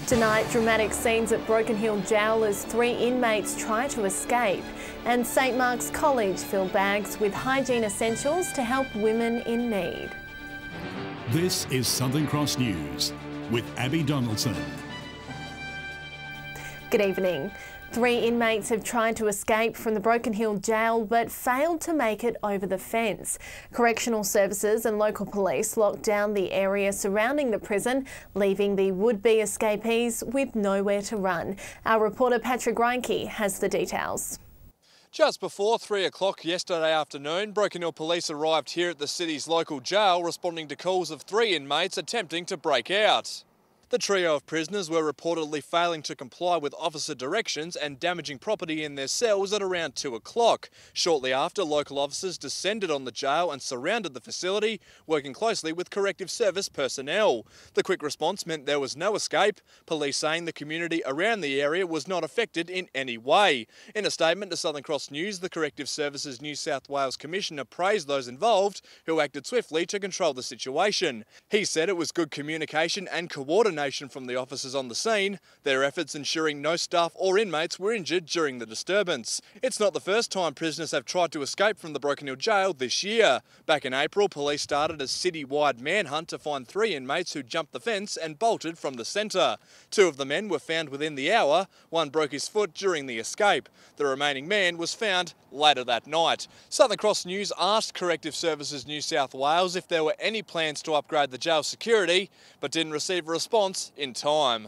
Tonight, dramatic scenes at Broken Hill Jail as 3 inmates try to escape. And St Mark's College fill bags with hygiene essentials to help women in need. This is Southern Cross News with Abby Donaldson. Good evening. 3 inmates have tried to escape from the Broken Hill Jail but failed to make it over the fence. Correctional services and local police locked down the area surrounding the prison, leaving the would-be escapees with nowhere to run. Our reporter Patrick Reinke has the details. Just before 3 o'clock yesterday afternoon, Broken Hill Police arrived here at the city's local jail responding to calls of 3 inmates attempting to break out. The trio of prisoners were reportedly failing to comply with officer directions and damaging property in their cells at around 2 o'clock. Shortly after, local officers descended on the jail and surrounded the facility, working closely with corrective service personnel. The quick response meant there was no escape, police saying the community around the area was not affected in any way. In a statement to Southern Cross News, the Corrective Services New South Wales Commissioner praised those involved who acted swiftly to control the situation. He said it was good communication and coordination from the officers on the scene, their efforts ensuring no staff or inmates were injured during the disturbance. It's not the first time prisoners have tried to escape from the Broken Hill Jail this year. Back in April, police started a city-wide manhunt to find 3 inmates who jumped the fence and bolted from the centre. 2 of the men were found within the hour, 1 broke his foot during the escape. The remaining man was found later that night. Southern Cross News asked Corrective Services New South Wales if there were any plans to upgrade the jail security, but didn't receive a response in time.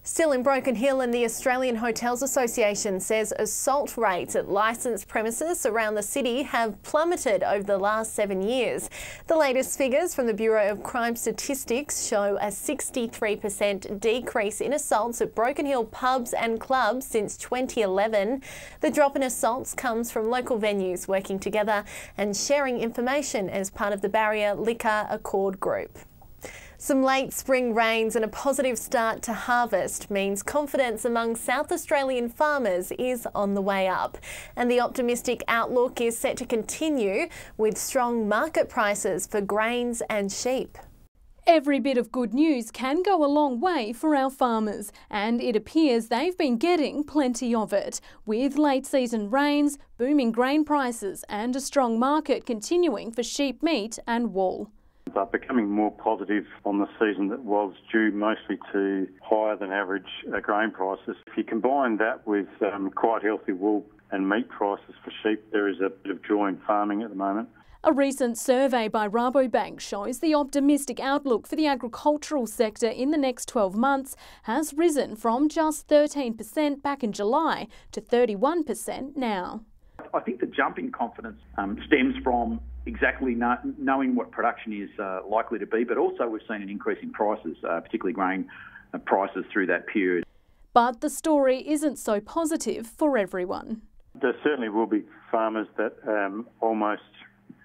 Still in Broken Hill, and the Australian Hotels Association says assault rates at licensed premises around the city have plummeted over the last 7 years. The latest figures from the Bureau of Crime Statistics show a 63% decrease in assaults at Broken Hill pubs and clubs since 2011. The drop in assaults comes from local venues working together and sharing information as part of the Barrier Liquor Accord Group. Some late spring rains and a positive start to harvest means confidence among South Australian farmers is on the way up. And the optimistic outlook is set to continue with strong market prices for grains and sheep. Every bit of good news can go a long way for our farmers, and it appears they've been getting plenty of it, with late season rains, booming grain prices and a strong market continuing for sheep meat and wool. Are becoming more positive on the season that was due mostly to higher than average grain prices. If you combine that with quite healthy wool and meat prices for sheep, there is a bit of joy in farming at the moment. A recent survey by Rabobank shows the optimistic outlook for the agricultural sector in the next 12 months has risen from just 13% back in July to 31% now. I think the jump in confidence stems from exactly knowing what production is likely to be, but also we've seen an increase in prices, particularly grain prices through that period. But the story isn't so positive for everyone. There certainly will be farmers that almost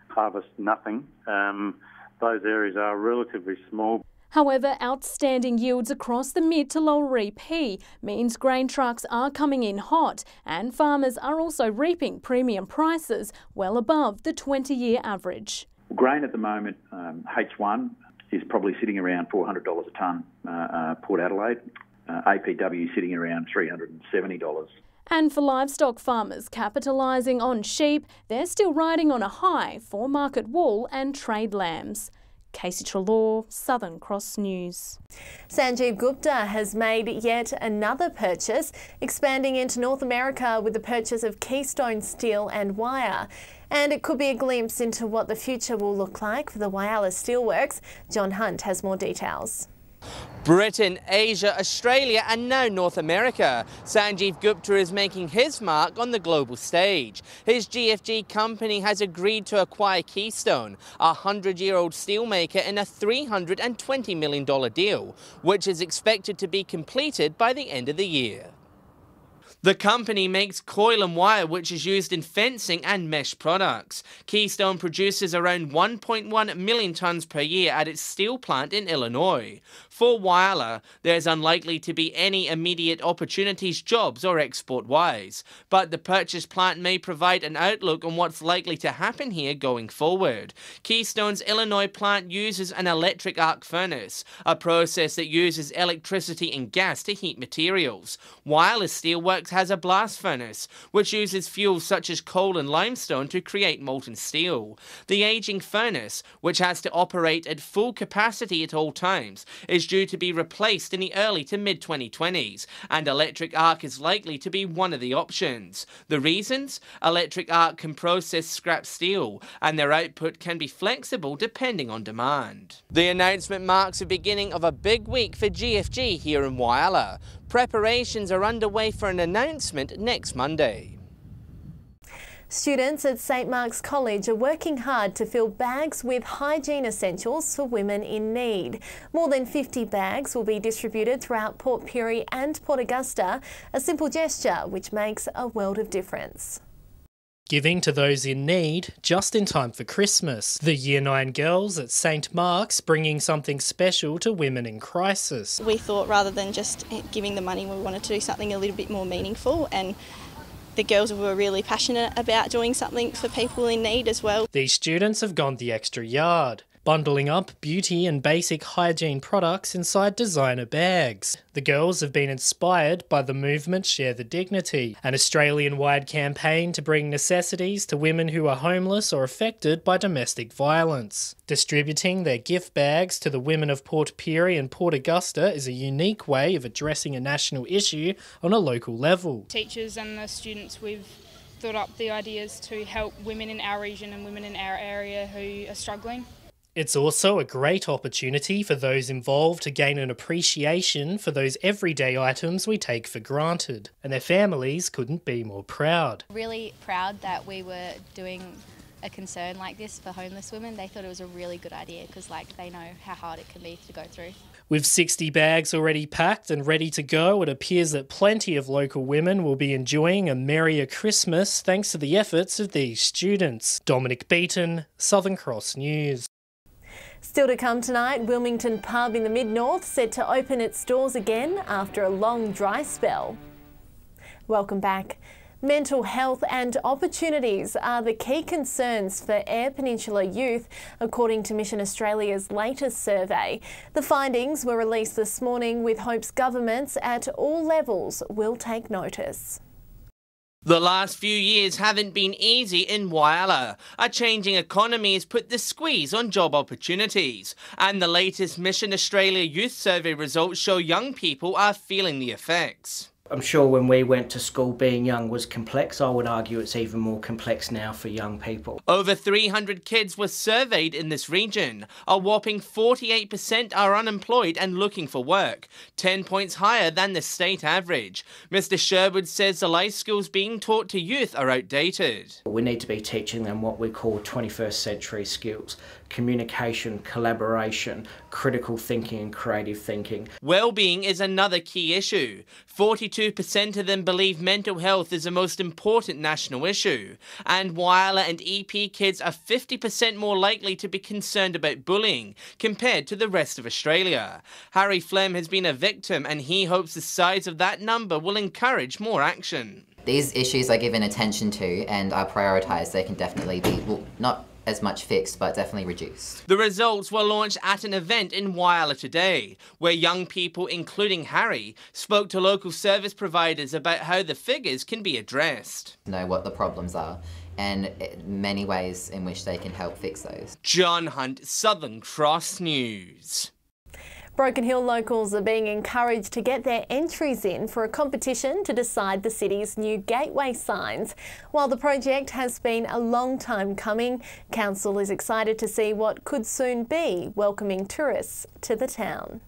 harvest nothing. Those areas are relatively small. However, outstanding yields across the mid to lower EP means grain trucks are coming in hot, and farmers are also reaping premium prices well above the 20-year average. Grain at the moment, H1, is probably sitting around $400 a tonne, Port Adelaide. APW sitting around $370. And for livestock farmers capitalising on sheep, they're still riding on a high for market wool and trade lambs. Casey Trelaw, Southern Cross News. Sanjeev Gupta has made yet another purchase, expanding into North America with the purchase of Keystone Steel and Wire. And it could be a glimpse into what the future will look like for the Whyalla Steelworks. John Hunt has more details. Britain, Asia, Australia and now North America. Sanjeev Gupta is making his mark on the global stage. His GFG company has agreed to acquire Keystone, a 100-year-old steelmaker, in a $320 million deal, which is expected to be completed by the end of the year. The company makes coil and wire, which is used in fencing and mesh products. Keystone produces around 1.1 million tonnes per year at its steel plant in Illinois. For Whyalla, there's unlikely to be any immediate opportunities, jobs or export-wise, but the purchase plant may provide an outlook on what's likely to happen here going forward. Keystone's Illinois plant uses an electric arc furnace, a process that uses electricity and gas to heat materials. Whyalla Steelworks has a blast furnace, which uses fuels such as coal and limestone to create molten steel. The aging furnace, which has to operate at full capacity at all times, is due to be replaced in the early to mid-2020s, and electric arc is likely to be one of the options. The reasons? Electric arc can process scrap steel, and their output can be flexible depending on demand. The announcement marks the beginning of a big week for GFG here in Whyalla. Preparations are underway for an announcement next Monday. Students at St Mark's College are working hard to fill bags with hygiene essentials for women in need. More than 50 bags will be distributed throughout Port Pirie and Port Augusta, a simple gesture which makes a world of difference. Giving to those in need just in time for Christmas. The Year 9 girls at St Mark's bringing something special to women in crisis. We thought rather than just giving the money, we wanted to do something a little bit more meaningful, and the girls were really passionate about doing something for people in need as well. These students have gone the extra yard, bundling up beauty and basic hygiene products inside designer bags. The girls have been inspired by the movement Share the Dignity, an Australian-wide campaign to bring necessities to women who are homeless or affected by domestic violence. Distributing their gift bags to the women of Port Pirie and Port Augusta is a unique way of addressing a national issue on a local level. Teachers and the students, we've thought up the ideas to help women in our region and women in our area who are struggling. It's also a great opportunity for those involved to gain an appreciation for those everyday items we take for granted, and their families couldn't be more proud. Really proud that we were doing a concern like this for homeless women. They thought it was a really good idea because they know how hard it can be to go through. With 60 bags already packed and ready to go, it appears that plenty of local women will be enjoying a merrier Christmas thanks to the efforts of these students. Dominic Beaton, Southern Cross News. Still to come tonight, Wilmington Pub in the Mid-North set to open its doors again after a long dry spell. Welcome back. Mental health and opportunities are the key concerns for Eyre Peninsula youth, according to Mission Australia's latest survey. The findings were released this morning with hopes governments at all levels will take notice. The last few years haven't been easy in Whyalla. A changing economy has put the squeeze on job opportunities, and the latest Mission Australia Youth Survey results show young people are feeling the effects. I'm sure when we went to school, being young was complex. I would argue it's even more complex now for young people. Over 300 kids were surveyed in this region. A whopping 48% are unemployed and looking for work, 10 points higher than the state average. Mr. Sherwood says the life skills being taught to youth are outdated. We need to be teaching them what we call 21st century skills: communication, collaboration, critical thinking and creative thinking. Well-being is another key issue. 42% of them believe mental health is the most important national issue, and Whyalla and EP kids are 50% more likely to be concerned about bullying compared to the rest of Australia. Harry Flem has been a victim, and he hopes the size of that number will encourage more action. These issues are given attention to and are prioritised. They can definitely be, well, not as much fixed, but definitely reduced. The results were launched at an event in Whyalla today, where young people, including Harry, spoke to local service providers about how the figures can be addressed. Know what the problems are and many ways in which they can help fix those. John Hunt, Southern Cross News. Broken Hill locals are being encouraged to get their entries in for a competition to decide the city's new gateway signs. While the project has been a long time coming, Council is excited to see what could soon be welcoming tourists to the town.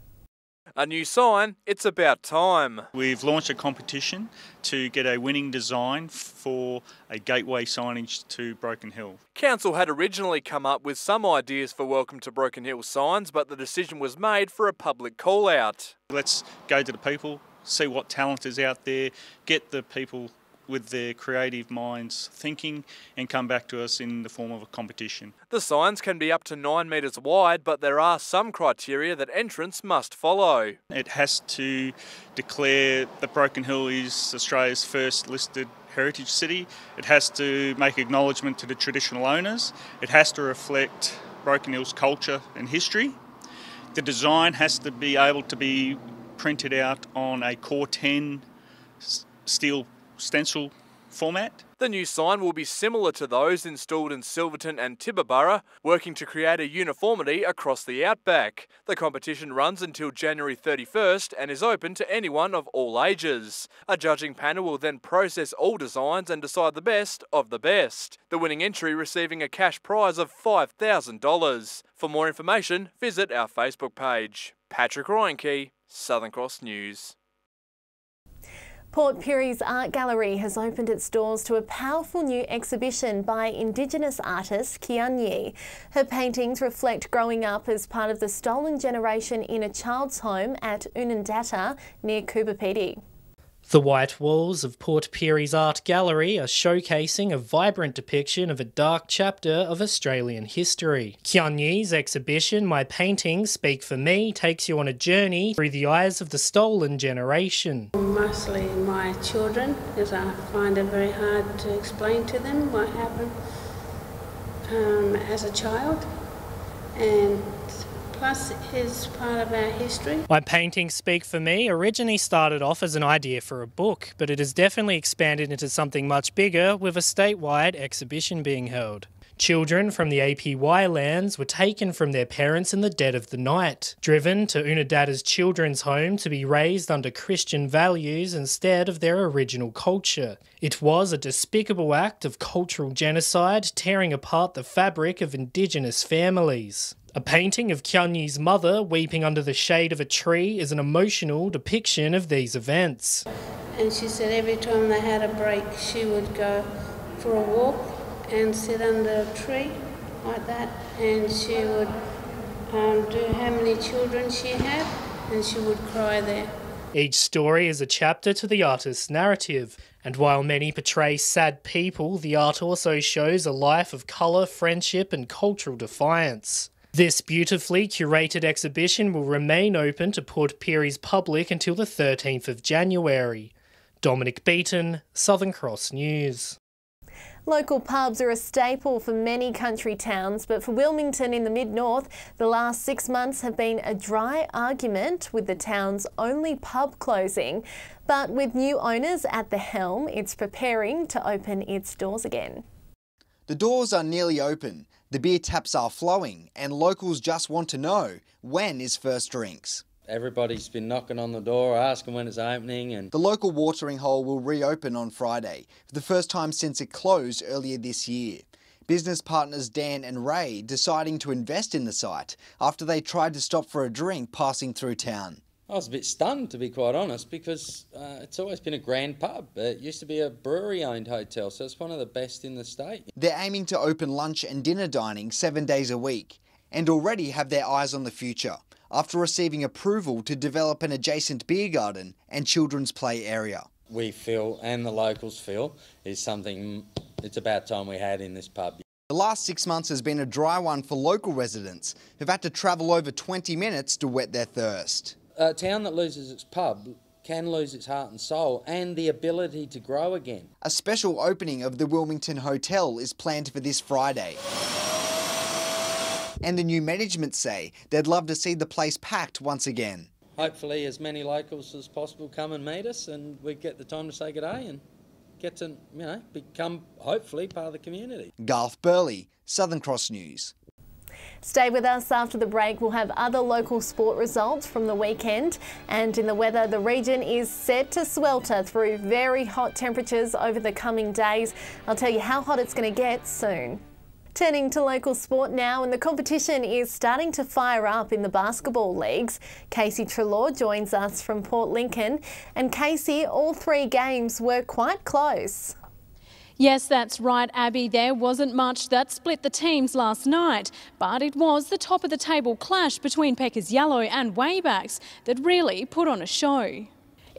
A new sign, it's about time. We've launched a competition to get a winning design for a gateway signage to Broken Hill. Council had originally come up with some ideas for Welcome to Broken Hill signs, but the decision was made for a public call-out. Let's go to the people, see what talent is out there, get the people with their creative minds thinking and come back to us in the form of a competition. The signs can be up to 9 metres wide, but there are some criteria that entrants must follow. It has to declare that Broken Hill is Australia's first listed heritage city. It has to make acknowledgement to the traditional owners. It has to reflect Broken Hill's culture and history. The design has to be able to be printed out on a Core 10 steel stencil format. The new sign will be similar to those installed in Silverton and Tibooburra, working to create a uniformity across the outback. The competition runs until January 31st and is open to anyone of all ages. A judging panel will then process all designs and decide the best of the best. The winning entry receiving a cash prize of $5,000. For more information, visit our Facebook page. Patrick Ryankey, Southern Cross News. Port Pirie's Art Gallery has opened its doors to a powerful new exhibition by Indigenous artist Kian Yi. Her paintings reflect growing up as part of the stolen generation in a child's home at Unandatta near Coober Pedy. The white walls of Port Pirie's Art Gallery are showcasing a vibrant depiction of a dark chapter of Australian history. Kian Yi's exhibition, My Paintings Speak for Me, takes you on a journey through the eyes of the stolen generation. Mostly my children, because I find it very hard to explain to them what happened as a child, and plus is part of our history. My Paintings Speak for Me originally started off as an idea for a book, but it has definitely expanded into something much bigger with a statewide exhibition being held. Children from the APY lands were taken from their parents in the dead of the night, driven to Unandatta's children's home to be raised under Christian values instead of their original culture. It was a despicable act of cultural genocide, tearing apart the fabric of Indigenous families. A painting of Kian Yi's mother weeping under the shade of a tree is an emotional depiction of these events. And she said every time they had a break, she would go for a walk and sit under a tree like that, and she would do how many children she had, and she would cry there. Each story is a chapter to the artist's narrative, and while many portray sad people, the art also shows a life of colour, friendship and cultural defiance. This beautifully curated exhibition will remain open to Port Pirie's public until the 13th of January. Dominic Beaton, Southern Cross News. Local pubs are a staple for many country towns, but for Wilmington in the mid-north, the last 6 months have been a dry argument with the town's only pub closing. But with new owners at the helm, it's preparing to open its doors again. The doors are nearly open, the beer taps are flowing, and locals just want to know, when is first drinks? Everybody's been knocking on the door, asking when it's opening. And the local watering hole will reopen on Friday, for the first time since it closed earlier this year. Business partners Dan and Ray deciding to invest in the site after they tried to stop for a drink passing through town. I was a bit stunned, to be quite honest, because it's always been a grand pub. It used to be a brewery-owned hotel, so it's one of the best in the state. They're aiming to open lunch and dinner dining 7 days a week, and already have their eyes on the future, after receiving approval to develop an adjacent beer garden and children's play area. We feel, and the locals feel, is something it's about time we had in this pub. The last 6 months has been a dry one for local residents, who've had to travel over 20 minutes to whet their thirst. A town that loses its pub can lose its heart and soul and the ability to grow again. A special opening of the Wilmington Hotel is planned for this Friday. And the new management say they'd love to see the place packed once again. Hopefully as many locals as possible come and meet us, and we get the time to say good day and get to, become hopefully part of the community. Garth Burley, Southern Cross News. Stay with us after the break. We'll have other local sport results from the weekend, and in the weather, the region is set to swelter through very hot temperatures over the coming days. I'll tell you how hot it's going to get soon. Turning to local sport now, and the competition is starting to fire up in the basketball leagues. Casey Treloar joins us from Port Lincoln. And Casey, all 3 games were quite close. Yes, that's right, Abby. There wasn't much that split the teams last night, but it was the top of the table clash between Peckers Yellow and Waybacks that really put on a show.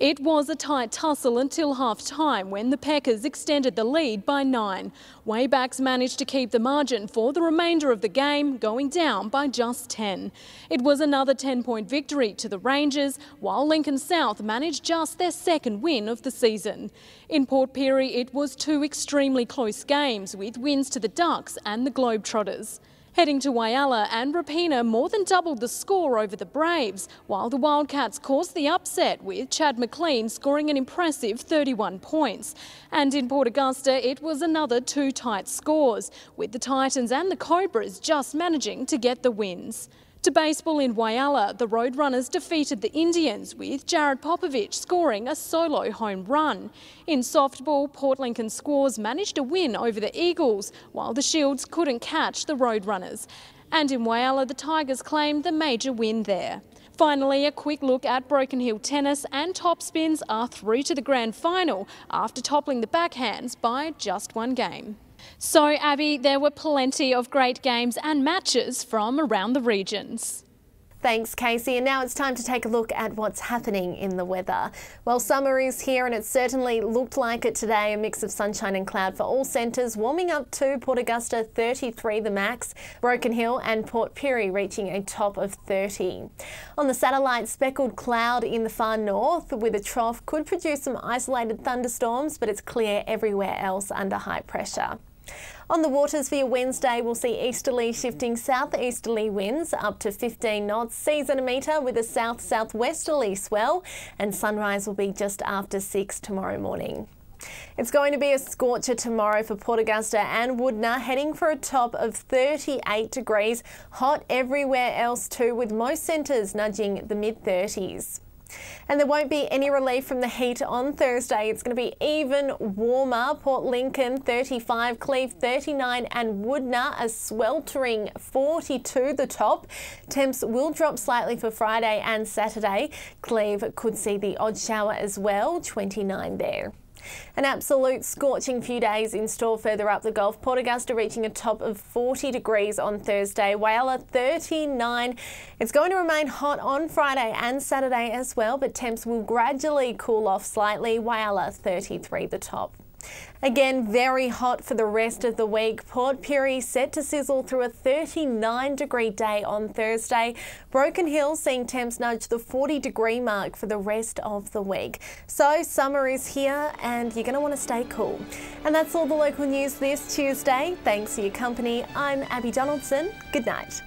It was a tight tussle until half-time when the Packers extended the lead by 9. Waybacks managed to keep the margin for the remainder of the game, going down by just 10. It was another 10-point victory to the Rangers, while Lincoln South managed just their second win of the season. In Port Pirie, it was two extremely close games with wins to the Ducks and the Globetrotters. Heading to Whyalla, and Rapina more than doubled the score over the Braves, while the Wildcats caused the upset with Chad McLean scoring an impressive 31 points. And in Port Augusta, it was another two tight scores, with the Titans and the Cobras just managing to get the wins. To baseball in Whyalla, the Roadrunners defeated the Indians with Jared Popovich scoring a solo home run. In softball, Port Lincoln Squaws managed a win over the Eagles, while the Shields couldn't catch the Roadrunners. And in Whyalla, the Tigers claimed the major win there. Finally, a quick look at Broken Hill Tennis, and Topspins are through to the grand final after toppling the backhands by just one game. So, Abby, there were plenty of great games and matches from around the regions. Thanks, Casey. And now it's time to take a look at what's happening in the weather. Well, summer is here and it certainly looked like it today. A mix of sunshine and cloud for all centres, warming up to Port Augusta 33 the max, Broken Hill and Port Pirie reaching a top of 30. On the satellite, speckled cloud in the far north with a trough could produce some isolated thunderstorms, but it's clear everywhere else under high pressure. On the waters for your Wednesday, we'll see easterly shifting southeasterly winds up to 15 knots, seas at a metre with a south-southwesterly swell, and sunrise will be just after 6 tomorrow morning. It's going to be a scorcher tomorrow for Port Augusta and Woodna, heading for a top of 38 degrees. Hot everywhere else too, with most centres nudging the mid-30s. And there won't be any relief from the heat on Thursday. It's going to be even warmer. Port Lincoln 35, Cleve 39 and Woodna a sweltering 42 the top. Temps will drop slightly for Friday and Saturday. Cleve could see the odd shower as well, 29 there. An absolute scorching few days in store further up the Gulf. Port Augusta reaching a top of 40 degrees on Thursday. Whyalla 39. It's going to remain hot on Friday and Saturday as well, but temps will gradually cool off slightly. Whyalla 33 the top. Again, very hot for the rest of the week. Port Pirie set to sizzle through a 39-degree day on Thursday. Broken Hill seeing temps nudge the 40-degree mark for the rest of the week. So summer is here and you're going to want to stay cool. And that's all the local news this Tuesday. Thanks for your company. I'm Abby Donaldson. Good night.